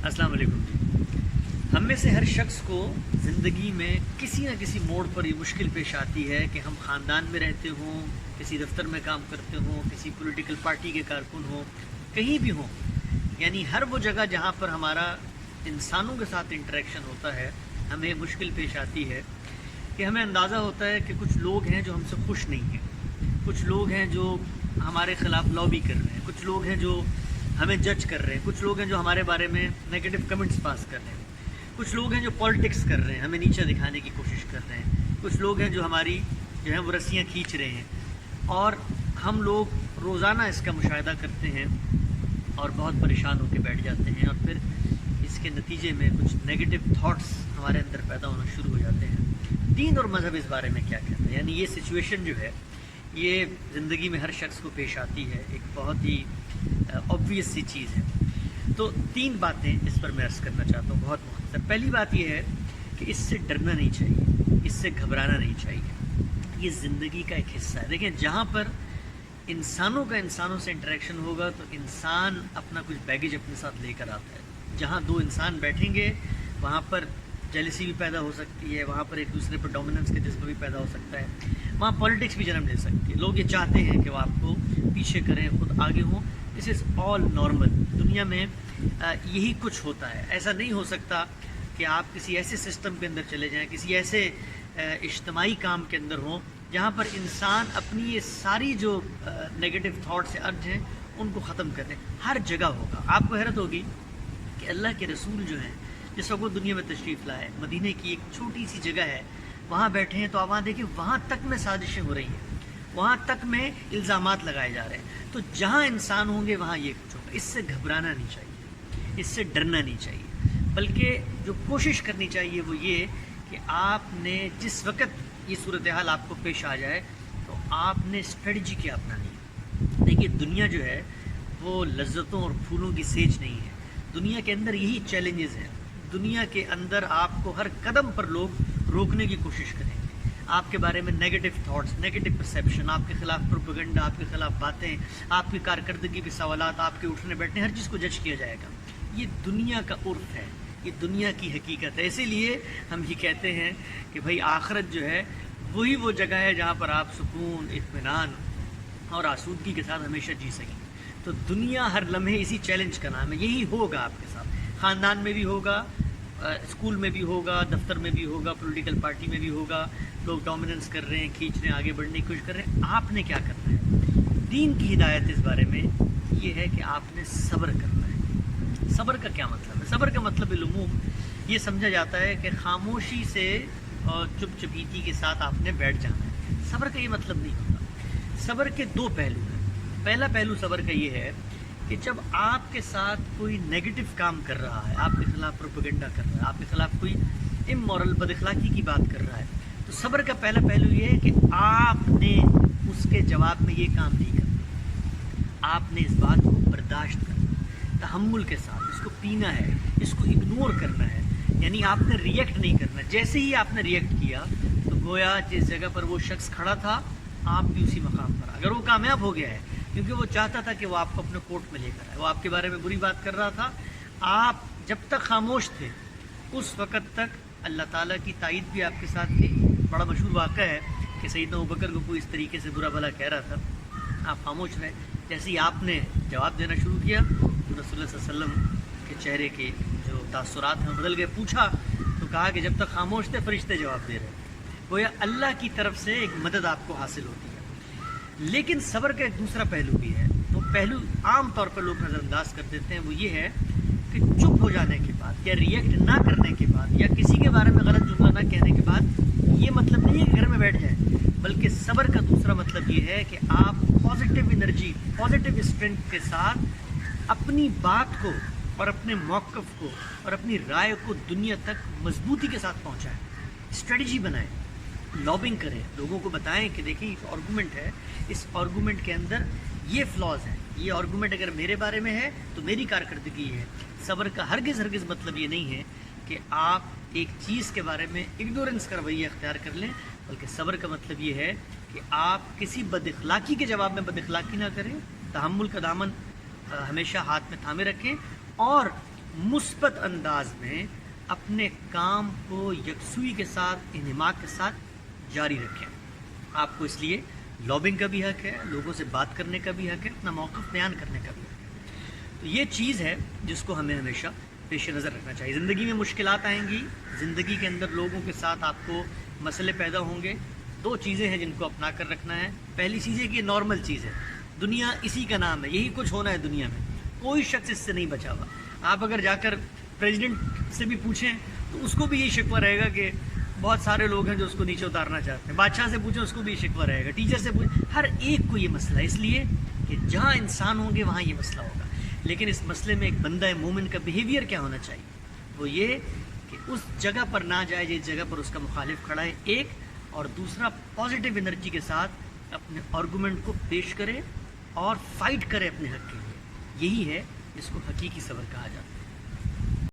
السلام علیکم جی. ہم میں سے ہر شخص کو زندگی میں کسی نہ کسی موڑ پر یہ مشکل پیش آتی ہے کہ ہم خاندان میں رہتے ہوں، کسی دفتر میں کام کرتے ہوں، کسی پولیٹیکل پارٹی کے کارکن ہوں، کہیں بھی ہوں، یعنی ہر وہ جگہ جہاں پر ہمارا انسانوں کے ساتھ انٹریکشن ہوتا ہے ہمیں مشکل پیش آتی ہے کہ ہمیں اندازہ ہوتا ہے کہ کچھ لوگ ہیں جو ہم سے خوش نہیں ہیں، کچھ لوگ ہیں جو ہمارے خلاف لابی کر رہے ہیں، کچھ لوگ ہیں جو ہمیں جج کر رہے ہیں، کچھ لوگ ہیں جو ہمارے بارے میں نیگیٹو کمنٹس پاس کر رہے ہیں، کچھ لوگ ہیں جو پالیٹکس کر رہے ہیں، ہمیں نیچے دکھانے کی کوشش کر رہے ہیں، کچھ لوگ ہیں جو ہماری وہ رسیاں کھینچ رہے ہیں، اور ہم لوگ روزانہ اس کا مشاہدہ کرتے ہیں اور بہت پریشان ہو کے بیٹھ جاتے ہیں، اور پھر اس کے نتیجے میں کچھ نیگیٹو تھاٹس ہمارے اندر پیدا ہونا شروع ہو جاتے ہیں. دین اور مذہب اس بارے میں کیا کہتے ہیں؟ یعنی یہ سچویشن جو ہے یہ زندگی میں ہر شخص کو پیش آتی ہے، ایک بہت ہی obvious سی چیز ہے. تو 3 باتیں اس پر میں عرض کرنا چاہتا ہوں بہت مختصر. پہلی بات یہ ہے کہ اس سے ڈرنا نہیں چاہیے، اس سے گھبرانا نہیں چاہیے. یہ زندگی کا ایک حصہ ہے. دیکھیں، جہاں پر انسانوں کا انسانوں سے انٹریکشن ہوگا تو انسان اپنا کچھ بیگیج اپنے ساتھ لے کر آتا ہے. جہاں 2 انسان بیٹھیں گے وہاں پر جیلسی بھی پیدا ہو سکتی ہے، وہاں پر ایک دوسرے پر ڈومیننس کا جذبہ بھی پیدا ہو سکتا ہے، وہاں پالیٹکس بھی جنم لے سکتی ہے. لوگ یہ چاہتے ہیں کہ وہ آپ کو پیچھے کریں، خود آگے ہوں. دس از آل نارمل. دنیا میں یہی کچھ ہوتا ہے. ایسا نہیں ہو سکتا کہ آپ کسی ایسے سسٹم کے اندر چلے جائیں، کسی ایسے اجتماعی کام کے اندر ہوں جہاں پر انسان اپنی یہ ساری جو نیگیٹو تھاٹس سے ارج ہیں ان کو ختم کر دیں. ہر جگہ ہوگا. آپ کو حیرت ہوگی کہ اللہ کے رسول جو ہیں جس وقت وہ دنیا میں تشریف لائے، مدینے کی ایک چھوٹی سی جگہ ہے، وہاں بیٹھے ہیں تو آپ وہاں دیکھیں وہاں تک میں سازشیں ہو رہی ہیں، وہاں تک میں الزامات لگائے جا رہے ہیں. تو جہاں انسان ہوں گے وہاں یہ کچھ ہوگا. اس سے گھبرانا نہیں چاہیے، اس سے ڈرنا نہیں چاہیے، بلکہ جو کوشش کرنی چاہیے وہ یہ کہ آپ نے جس وقت یہ صورتحال آپ کو پیش آ جائے تو آپ نے اسٹریٹجی کیا اپنانی ہے. دیکھیے، دنیا جو ہے وہ لذتوں اور پھولوں کی سیج نہیں ہے. دنیا کے اندر یہی چیلنجز ہیں. دنیا کے اندر آپ کو ہر قدم پر لوگ روکنے کی کوشش کریں گے، آپ کے بارے میں نیگیٹو تھاٹس، نیگیٹو پرسیپشن، آپ کے خلاف پروپیگنڈا، آپ کے خلاف باتیں، آپ کی کارکردگی کے سوالات، آپ کے اٹھنے بیٹھنے، ہر چیز کو جج کیا جائے گا. یہ دنیا کا عرف ہے، یہ دنیا کی حقیقت ہے. اسی لیے ہم یہ کہتے ہیں کہ بھائی آخرت جو ہے وہی وہ جگہ ہے جہاں پر آپ سکون، اطمینان اور آسودگی کے ساتھ ہمیشہ جی سکیں. تو دنیا ہر لمحے اسی چیلنج کا نام ہے. یہی ہوگا آپ کے ساتھ، خاندان میں بھی ہوگا، اسکول میں بھی ہوگا، دفتر میں بھی ہوگا، پولیٹیکل پارٹی میں بھی ہوگا. لوگ ڈومیننس کر رہے ہیں، کھینچ رہے ہیں، آگے بڑھنے کی کوشش کر رہے ہیں. آپ نے کیا کرنا ہے؟ دین کی ہدایت اس بارے میں یہ ہے کہ آپ نے صبر کرنا ہے. صبر کا کیا مطلب ہے؟ صبر کا مطلب بالعموم یہ سمجھا جاتا ہے کہ خاموشی سے اور چپ چپیتی کے ساتھ آپ نے بیٹھ جانا ہے. صبر کا یہ مطلب نہیں ہوتا. صبر کے 2 پہلو ہیں. پہلا پہلو صبر کا یہ ہے کہ جب آپ کے ساتھ کوئی نیگیٹو کام کر رہا ہے، آپ کے خلاف پروپیگنڈا کر رہا ہے، آپ کے خلاف کوئی امورل بد اخلاقی کی بات کر رہا ہے، تو صبر کا پہلا پہلو یہ ہے کہ آپ نے اس کے جواب میں یہ کام نہیں کرنا. آپ نے اس بات کو برداشت کرنا، تحمل کے ساتھ اس کو پینا ہے، اس کو اگنور کرنا ہے. یعنی آپ نے ریئیکٹ نہیں کرنا. جیسے ہی آپ نے ریئیکٹ کیا تو گویا جس جگہ پر وہ شخص کھڑا تھا آپ بھی اسی مقام پر. اگر وہ کامیاب ہو گیا ہے کیونکہ وہ چاہتا تھا کہ وہ آپ کو اپنے کوٹ میں لے کر آئے، وہ آپ کے بارے میں بری بات کر رہا تھا، آپ جب تک خاموش تھے اس وقت تک اللہ تعالیٰ کی تائید بھی آپ کے ساتھ تھی. بڑا مشہور واقعہ ہے کہ سیدنا ابوبکر کو کوئی اس طریقے سے برا بھلا کہہ رہا تھا، آپ خاموش رہے. جیسے ہی آپ نے جواب دینا شروع کیا تو رسول اللہ صلی اللہ علیہ وسلم کے چہرے کے جو تاثرات ہیں بدل گئے. پوچھا تو کہا کہ جب تک خاموش تھے فرشتے جواب دے رہے. گویا اللہ کی طرف سے ایک مدد آپ کو حاصل ہوتی ہے. لیکن صبر کا ایک دوسرا پہلو بھی ہے. وہ پہلو عام طور پر لوگ نظر انداز کر دیتے ہیں. وہ یہ ہے کہ چپ ہو جانے کے بعد یا ریئیکٹ نہ کرنے کے بعد یا کسی کے بارے میں غلط جملہ نہ کہنے کے بعد یہ مطلب نہیں ہے کہ گھر میں بیٹھ جائیں، بلکہ صبر کا دوسرا مطلب یہ ہے کہ آپ پازیٹیو انرجی، پازیٹیو اسٹرینتھ کے ساتھ اپنی بات کو اور اپنے موقف کو اور اپنی رائے کو دنیا تک مضبوطی کے ساتھ پہنچائیں. اسٹریٹجی بنائیں، لابنگ کریں، لوگوں کو بتائیں کہ دیکھیں ایک آرگومنٹ ہے، اس آرگومنٹ کے اندر یہ فلاز ہیں، یہ آرگومنٹ اگر میرے بارے میں ہے تو میری کارکردگی ہے. صبر کا ہرگز مطلب یہ نہیں ہے کہ آپ ایک چیز کے بارے میں اگنورنس کا رویہ اختیار کر لیں، بلکہ صبر کا مطلب یہ ہے کہ آپ کسی بد اخلاقی کے جواب میں بد اخلاقی نہ کریں، تحمل کا دامن ہمیشہ ہاتھ میں تھامے رکھیں، اور مثبت انداز میں اپنے کام کو یکسوئی کے ساتھ انہماک کے ساتھ جاری رکھیں. آپ کو اس لیے لابنگ کا بھی حق ہے, لوگوں سے بات کرنے کا بھی حق ہے, اپنا موقف بیان کرنے کا بھی حق ہے. تو یہ چیز ہے جس کو ہمیں ہمیشہ پیش نظر رکھنا چاہیے. زندگی میں مشکلات آئیں گی, زندگی کے اندر لوگوں کے ساتھ آپ کو مسئلے پیدا ہوں گے. 2 چیزیں ہیں جن کو اپنا کر رکھنا ہے. پہلی چیز ہے کہ یہ نارمل چیز ہے, دنیا اسی کا نام ہے, یہی کچھ ہونا ہے دنیا میں, کوئی شخص اس سے نہیں بچا ہوا. آپ اگر جا کر پریزیڈنٹ سے بھی پوچھیں تو اس کو بھی یہی شکوہ رہے گا کہ بہت سارے لوگ ہیں جو اس کو نیچے اتارنا چاہتے ہیں. بادشاہ سے پوچھیں, اس کو بھی یہ شکوہ رہے گا. ٹیچر سے پوچھیں, ہر ایک کو یہ مسئلہ ہے. اس لیے کہ جہاں انسان ہوں گے وہاں یہ مسئلہ ہوگا. لیکن اس مسئلے میں ایک بندہ مومن کا بیہیویئر کیا ہونا چاہیے؟ وہ یہ کہ اس جگہ پر نہ جائے جس جگہ پر اس کا مخالف کھڑا ہے, ایک, اور دوسرا پازیٹیو انرجی کے ساتھ اپنے آرگومنٹ کو پیش کرے اور فائٹ کرے اپنے حق کے لیے. یہی ہے جس کو حقیقی صبر کہا جاتا ہے.